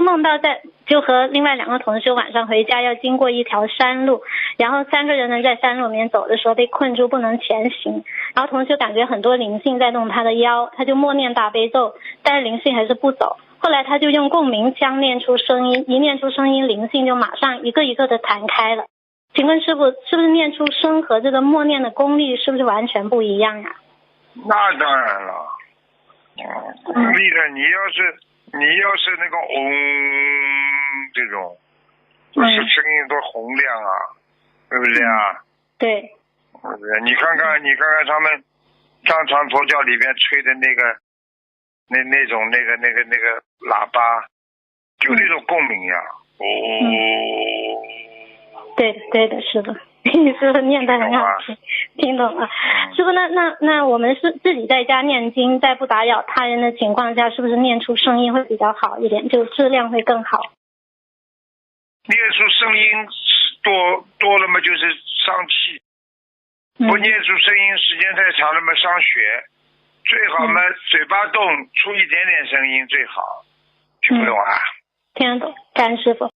就梦到就和另外2个同修晚上回家要经过一条山路，然后3个人呢在山路里面走的时候被困住不能前行，然后同修感觉很多灵性在动他的腰，他就默念大悲咒，但是灵性还是不走。后来他就用共鸣腔念出声音，一念出声音，灵性就马上一个一个的弹开了。请问师傅，是不是念出声和这个默念的功力是不是完全不一样呀？那当然了，功力的，你要是那个这种，不是声音多洪亮啊，对不对啊？对。对不对？你看看他们藏传佛教里边吹的那个那种喇叭，就那种共鸣呀。对的，师傅，师傅念得很好听，听懂了。师傅，那我们是自己在家念经，在不打扰他人的情况下，是不是念出声音会比较好一点，就质量会更好？念出声音多了嘛，就是伤气。不念出声音，时间太长了嘛，伤血。最好嘛，嘴巴动，出一点点声音最好。听不懂啊？听得懂，感恩师傅。